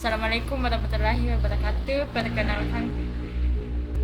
Assalamualaikum warahmatullahi wabarakatuh. Perkenalkan,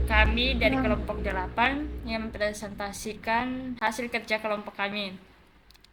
kami dari kelompok 8 yang mempresentasikan hasil kerja kelompok kami,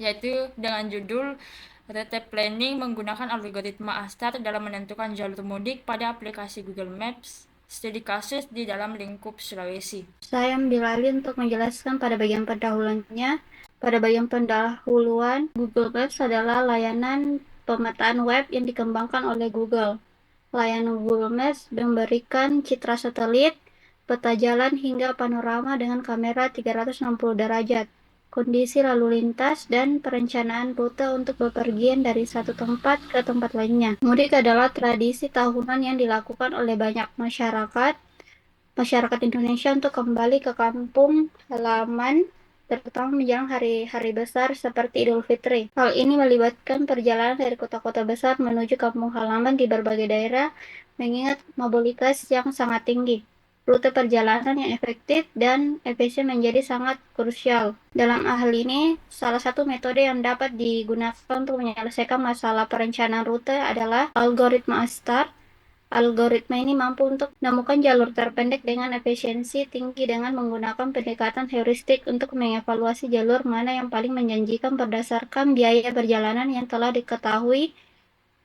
yaitu dengan judul Rute Planning menggunakan algoritma ASTAR dalam menentukan jalur mudik pada aplikasi Google Maps, studi kasus di dalam lingkup Sulawesi. Saya ambil alih untuk menjelaskan pada bagian pendahuluannya. Pada bagian pendahuluan, Google Maps adalah layanan pemetaan web yang dikembangkan oleh Google. Layanan Google Maps memberikan citra satelit, peta jalan hingga panorama dengan kamera 360 derajat, kondisi lalu lintas, dan perencanaan rute untuk bepergian dari satu tempat ke tempat lainnya. Mudik adalah tradisi tahunan yang dilakukan oleh banyak masyarakat Indonesia untuk kembali ke kampung halaman, terutama menjelang hari-hari besar seperti Idul Fitri. Hal ini melibatkan perjalanan dari kota-kota besar menuju kampung halaman di berbagai daerah, mengingat mobilitas yang sangat tinggi. Rute perjalanan yang efektif dan efisien menjadi sangat krusial. Dalam hal ini, salah satu metode yang dapat digunakan untuk menyelesaikan masalah perencanaan rute adalah algoritma ASTAR. Algoritma ini mampu untuk menemukan jalur terpendek dengan efisiensi tinggi dengan menggunakan pendekatan heuristik untuk mengevaluasi jalur mana yang paling menjanjikan berdasarkan biaya perjalanan yang telah diketahui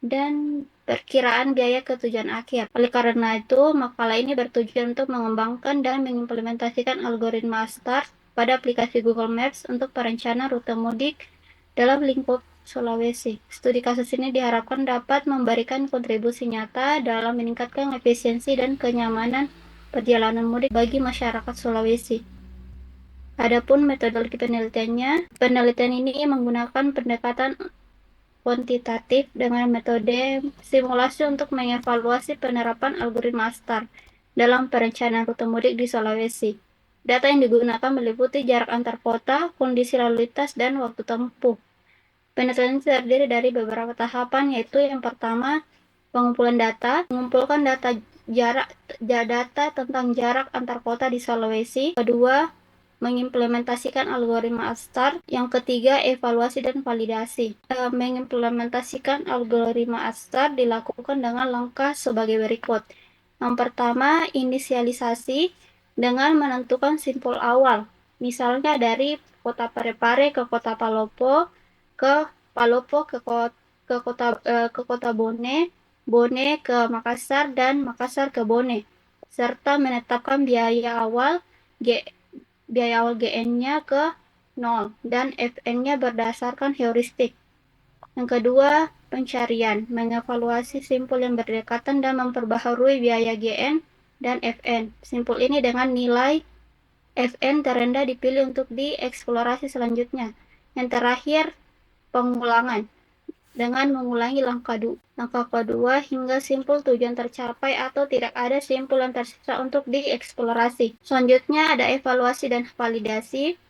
dan perkiraan biaya ke tujuan akhir. Oleh karena itu, makalah ini bertujuan untuk mengembangkan dan mengimplementasikan algoritma ASTAR pada aplikasi Google Maps untuk perencanaan rute mudik dalam lingkup Sulawesi. Studi kasus ini diharapkan dapat memberikan kontribusi nyata dalam meningkatkan efisiensi dan kenyamanan perjalanan mudik bagi masyarakat Sulawesi. Adapun metodologi penelitian ini menggunakan pendekatan kuantitatif dengan metode simulasi untuk mengevaluasi penerapan algoritma ASTAR dalam perencanaan rute mudik di Sulawesi. Data yang digunakan meliputi jarak antar kota, kondisi lalu lintas, dan waktu tempuh. Penelitian terdiri dari beberapa tahapan, yaitu yang pertama, pengumpulan data, mengumpulkan data tentang jarak antar kota di Sulawesi. Kedua, mengimplementasikan algoritma ASTAR. Yang ketiga, evaluasi dan validasi. Mengimplementasikan algoritma ASTAR dilakukan dengan langkah sebagai berikut. Yang pertama, inisialisasi dengan menentukan simpul awal. Misalnya dari kota Parepare ke kota Palopo, ke Palopo ke kota Bone, Bone ke Makassar, dan Makassar ke Bone, serta menetapkan biaya awal GN-nya ke 0 dan FN-nya berdasarkan heuristik. Yang kedua, pencarian, mengevaluasi simpul yang berdekatan dan memperbaharui biaya GN dan FN. Simpul ini dengan nilai FN terendah dipilih untuk dieksplorasi selanjutnya. Yang terakhir, pengulangan dengan mengulangi langkah kedua hingga simpul tujuan tercapai atau tidak ada simpul yang tersisa untuk dieksplorasi. Selanjutnya ada evaluasi dan validasi.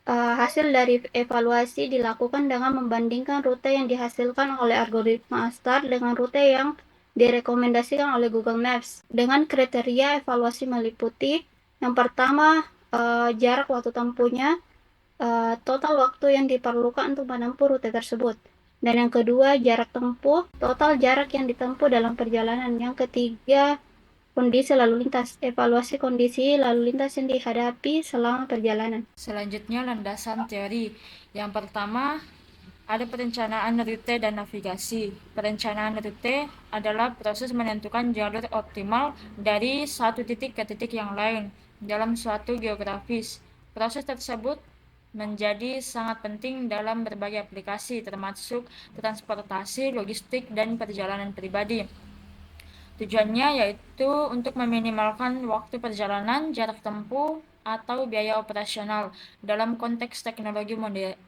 Hasil dari evaluasi dilakukan dengan membandingkan rute yang dihasilkan oleh algoritma ASTAR dengan rute yang direkomendasikan oleh Google Maps. Dengan kriteria evaluasi meliputi yang pertama, jarak waktu tempuhnya, total waktu yang diperlukan untuk menempuh rute tersebut. Dan yang kedua, jarak tempuh, total jarak yang ditempuh dalam perjalanan. Yang ketiga, kondisi lalu lintas, evaluasi kondisi lalu lintas yang dihadapi selama perjalanan. Selanjutnya, landasan teori. Yang pertama, ada perencanaan rute dan navigasi. Perencanaan rute adalah proses menentukan jalur optimal dari satu titik ke titik yang lain dalam suatu geografis. Proses tersebut menjadi sangat penting dalam berbagai aplikasi, termasuk transportasi, logistik, dan perjalanan pribadi. Tujuannya yaitu untuk meminimalkan waktu perjalanan, jarak tempuh, atau biaya operasional. Dalam konteks teknologi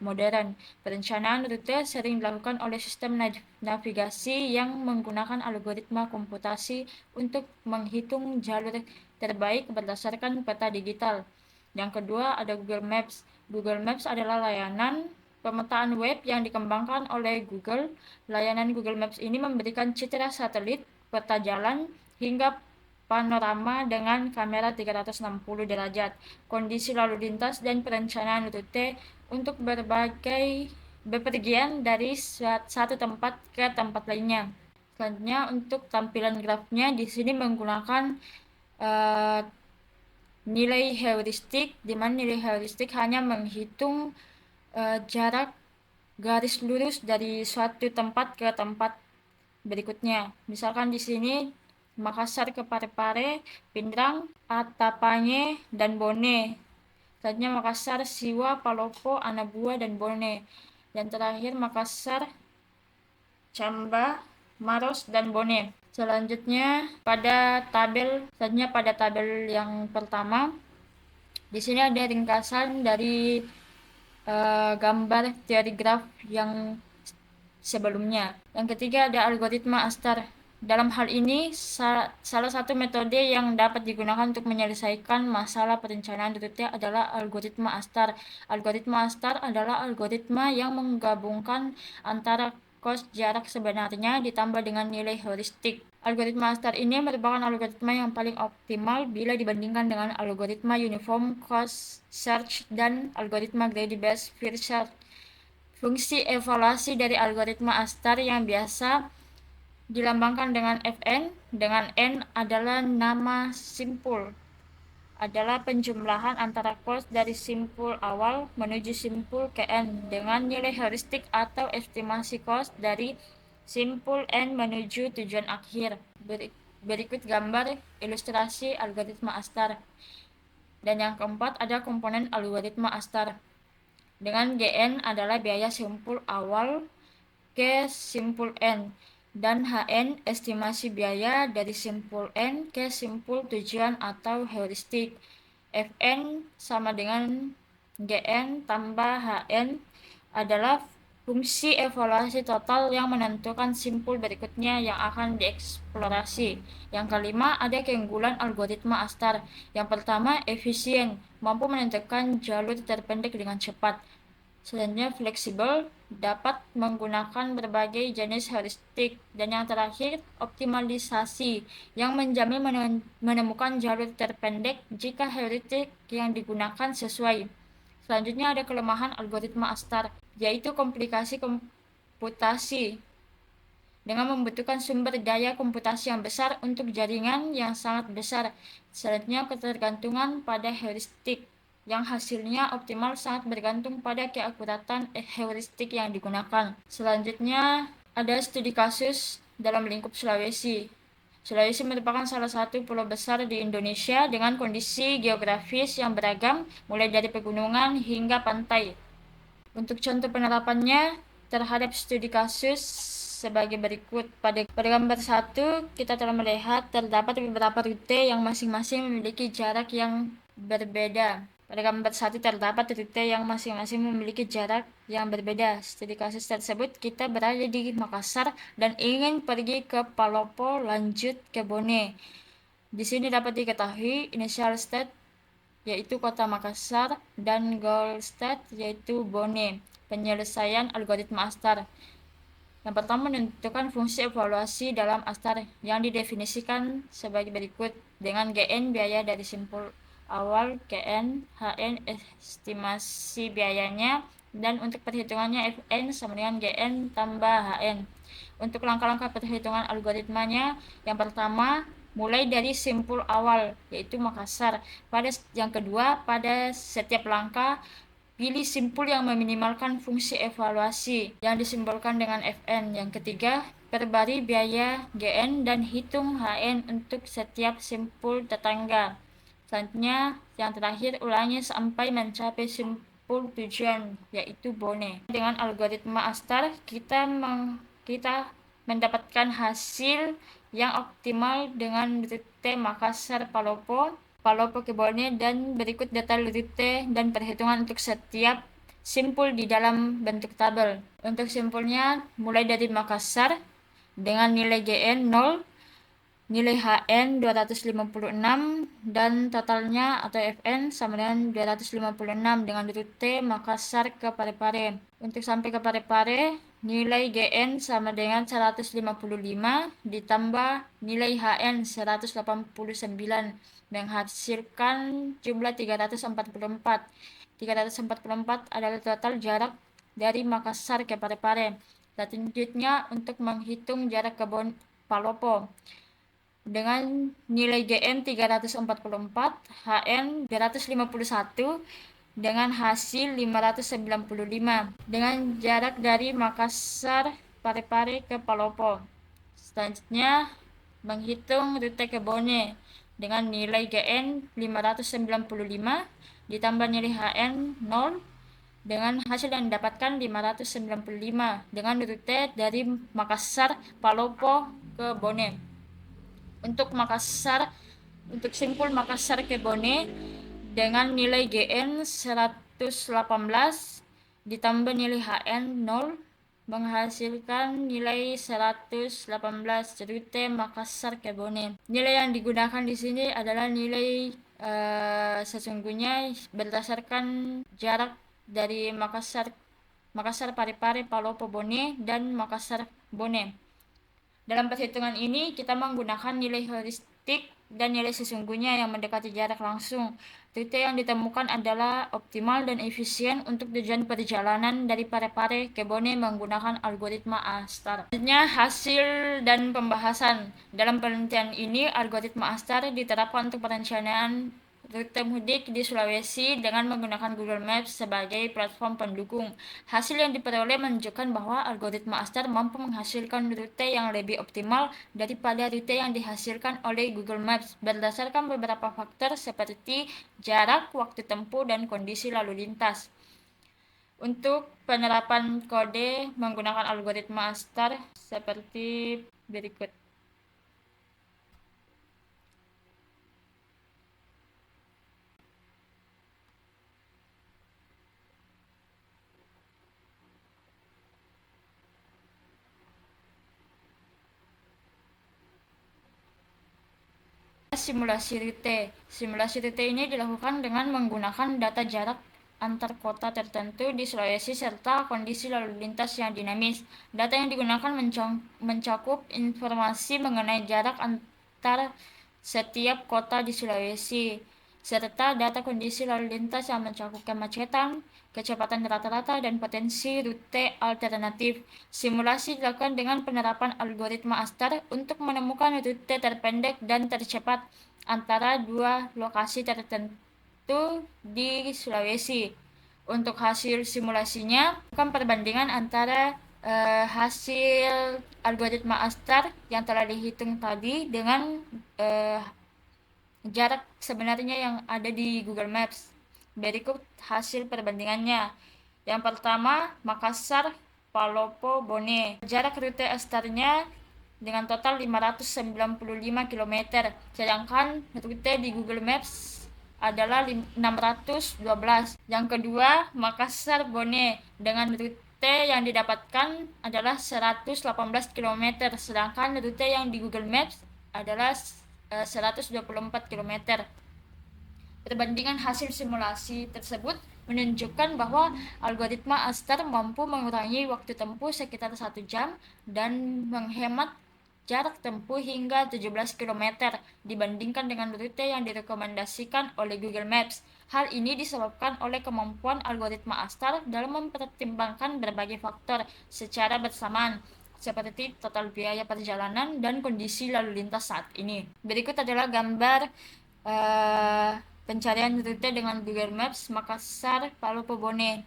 modern, perencanaan rute sering dilakukan oleh sistem navigasi yang menggunakan algoritma komputasi untuk menghitung jalur terbaik berdasarkan peta digital. Yang kedua ada Google Maps. Google Maps adalah layanan pemetaan web yang dikembangkan oleh Google. Layanan Google Maps ini memberikan citra satelit, peta jalan, hingga panorama dengan kamera 360 derajat, kondisi lalu lintas, dan perencanaan rute untuk berbagai bepergian dari satu tempat ke tempat lainnya. Selanjutnya untuk tampilan grafnya di sini menggunakan nilai heuristik, di mana nilai heuristik hanya menghitung jarak garis lurus dari suatu tempat ke tempat berikutnya. Misalkan di sini Makassar ke Parepare, Pindrang, Atapanye, dan Bone. Selanjutnya Makassar, Siwa, Palopo, Anabua, dan Bone. Dan terakhir Makassar, Camba, Maros, dan Bone. Selanjutnya pada tabel yang pertama, di sini ada ringkasan dari gambar teori graf yang sebelumnya. Yang ketiga ada algoritma Astar. Dalam hal ini, salah satu metode yang dapat digunakan untuk menyelesaikan masalah perencanaan rute adalah algoritma Astar. Algoritma Astar adalah algoritma yang menggabungkan antara kos jarak sebenarnya ditambah dengan nilai heuristik. Algoritma Astar ini merupakan algoritma yang paling optimal bila dibandingkan dengan algoritma Uniform Cost Search dan algoritma Greedy Based First Search. Fungsi evaluasi dari algoritma Astar yang biasa dilambangkan dengan Fn dengan N adalah nama simpul, adalah penjumlahan antara kos dari simpul awal menuju simpul Kn dengan nilai heuristik atau estimasi kos dari simpul N menuju tujuan akhir. Berikut gambar ilustrasi algoritma Astar. Dan yang keempat ada komponen algoritma Astar. Dengan Gn adalah biaya simpul awal ke simpul N, dan Hn estimasi biaya dari simpul N ke simpul tujuan atau heuristik. Fn sama dengan Gn tambah Hn adalah fungsi evaluasi total yang menentukan simpul berikutnya yang akan dieksplorasi. Yang kelima, ada keunggulan algoritma Astar. Yang pertama, efisien, mampu menentukan jalur terpendek dengan cepat. Selanjutnya, fleksibel, dapat menggunakan berbagai jenis heuristik. Dan yang terakhir, optimalisasi, yang menjamin menemukan jalur terpendek jika heuristik yang digunakan sesuai. Selanjutnya ada kelemahan algoritma Astar, yaitu komplikasi komputasi dengan membutuhkan sumber daya komputasi yang besar untuk jaringan yang sangat besar. Selanjutnya ketergantungan pada heuristik, yang hasilnya optimal sangat bergantung pada keakuratan heuristik yang digunakan. Selanjutnya ada studi kasus dalam lingkup Sulawesi. Sulawesi merupakan salah satu pulau besar di Indonesia dengan kondisi geografis yang beragam, mulai dari pegunungan hingga pantai. Untuk contoh penerapannya terhadap studi kasus sebagai berikut. Pada gambar 1, kita telah melihat terdapat beberapa rute yang masing-masing memiliki jarak yang berbeda. Pada gambar 1 terdapat rute yang masing-masing memiliki jarak yang berbeda. Studi kasus tersebut kita berada di Makassar dan ingin pergi ke Palopo lanjut ke Bone. Di sini dapat diketahui initial state yaitu kota Makassar dan goal state yaitu Bone. Penyelesaian algoritma Astar. Yang pertama, menentukan fungsi evaluasi dalam Astar yang didefinisikan sebagai berikut. Dengan Gn biaya dari simpul awal, Kn, Hn estimasi biayanya, dan untuk perhitungannya Fn sama dengan Gn tambah Hn. Untuk langkah-langkah perhitungan algoritmanya, yang pertama mulai dari simpul awal yaitu Makassar. Yang kedua, pada setiap langkah pilih simpul yang meminimalkan fungsi evaluasi yang disimbolkan dengan Fn. Yang ketiga, perbari biaya Gn dan hitung Hn untuk setiap simpul tetangga. Selanjutnya, yang terakhir, ulangi sampai mencapai simpul tujuan, yaitu Bone. Dengan algoritma Astar, kita mendapatkan hasil yang optimal dengan rute Makassar Palopo ke Bone, dan berikut detail rute dan perhitungan untuk setiap simpul di dalam bentuk tabel. Untuk simpulnya mulai dari Makassar dengan nilai Gn 0, nilai Hn 256, dan totalnya atau Fn sama dengan 256 dengan rute Makassar ke Parepare. Untuk sampai ke Parepare, nilai Gn sama dengan 155 ditambah nilai Hn 189 menghasilkan jumlah 344. 344 adalah total jarak dari Makassar ke Parepare. Selanjutnya untuk menghitung jarak Palopo dengan nilai GN 344, HN 351 dengan hasil 595 dengan jarak dari Makassar Parepare ke Palopo. Selanjutnya menghitung rute ke Bone dengan nilai GN 595 ditambah nilai HN 0 dengan hasil yang didapatkan 595 dengan rute dari Makassar Palopo ke Bone. Untuk simpul Makassar ke Bone dengan nilai GN 118 ditambah nilai HN 0 menghasilkan nilai 118 rute Makassar ke Bone. Nilai yang digunakan di sini adalah nilai sesungguhnya berdasarkan jarak dari Makassar Parepare Palopo Bone dan Makassar Bone. Dalam perhitungan ini, kita menggunakan nilai heuristik dan nilai sesungguhnya yang mendekati jarak langsung. Rute yang ditemukan adalah optimal dan efisien untuk tujuan perjalanan dari Parepare ke Bone menggunakan algoritma A*. Selanjutnya, hasil dan pembahasan. Dalam penelitian ini, algoritma A* diterapkan untuk perencanaan rute mudik di Sulawesi dengan menggunakan Google Maps sebagai platform pendukung. Hasil yang diperoleh menunjukkan bahwa algoritma A* mampu menghasilkan rute yang lebih optimal daripada rute yang dihasilkan oleh Google Maps berdasarkan beberapa faktor seperti jarak, waktu tempuh, dan kondisi lalu lintas. Untuk penerapan kode menggunakan algoritma A* seperti berikut. Simulasi rute. Simulasi rute ini dilakukan dengan menggunakan data jarak antar kota tertentu di Sulawesi serta kondisi lalu lintas yang dinamis. Data yang digunakan mencakup informasi mengenai jarak antar setiap kota di Sulawesi, serta data kondisi lalu lintas yang mencakup kemacetan, kecepatan rata-rata, dan potensi rute alternatif. Simulasi dilakukan dengan penerapan algoritma A* untuk menemukan rute terpendek dan tercepat antara dua lokasi tertentu di Sulawesi. Untuk hasil simulasinya, bukan perbandingan antara hasil algoritma A* yang telah dihitung tadi dengan jarak sebenarnya yang ada di Google Maps. Berikut hasil perbandingannya. Yang pertama, Makassar Palopo Bone. Jarak rute A*-nya dengan total 595 km, sedangkan rute di Google Maps adalah 612. Yang kedua, Makassar Bone dengan rute yang didapatkan adalah 118 km, sedangkan rute yang di Google Maps adalah 124 km. Perbandingan hasil simulasi tersebut menunjukkan bahwa algoritma A* mampu mengurangi waktu tempuh sekitar 1 jam dan menghemat jarak tempuh hingga 17 km dibandingkan dengan rute yang direkomendasikan oleh Google Maps. Hal ini disebabkan oleh kemampuan algoritma A* dalam mempertimbangkan berbagai faktor secara bersamaan, seperti total biaya perjalanan dan kondisi lalu lintas saat ini. Berikut adalah gambar pencarian rute dengan Google Maps Makassar Palopo Bone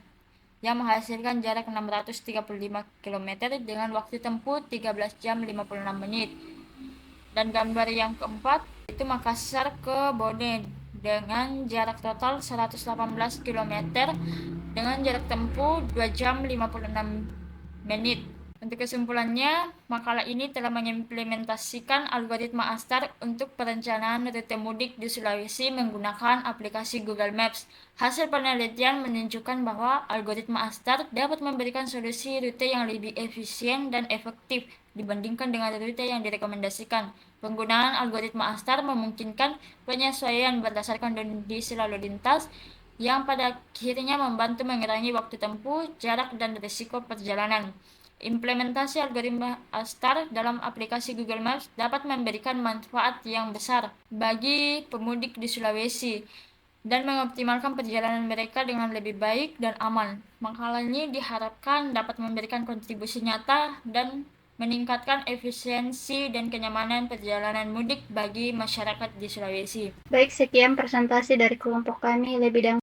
yang menghasilkan jarak 635 km dengan waktu tempuh 13 jam 56 menit. Dan gambar yang keempat itu Makassar ke Bone dengan jarak total 118 km dengan jarak tempuh 2 jam 56 menit. Untuk kesimpulannya, makalah ini telah mengimplementasikan algoritma A* untuk perencanaan rute mudik di Sulawesi menggunakan aplikasi Google Maps. Hasil penelitian menunjukkan bahwa algoritma A* dapat memberikan solusi rute yang lebih efisien dan efektif dibandingkan dengan rute yang direkomendasikan. Penggunaan algoritma A* memungkinkan penyesuaian berdasarkan kondisi lalu lintas yang pada akhirnya membantu mengurangi waktu tempuh, jarak, dan risiko perjalanan. Implementasi algoritma A* dalam aplikasi Google Maps dapat memberikan manfaat yang besar bagi pemudik di Sulawesi dan mengoptimalkan perjalanan mereka dengan lebih baik dan aman. Makalah ini diharapkan dapat memberikan kontribusi nyata dan meningkatkan efisiensi dan kenyamanan perjalanan mudik bagi masyarakat di Sulawesi. Baik, sekian presentasi dari kelompok kami. Lebih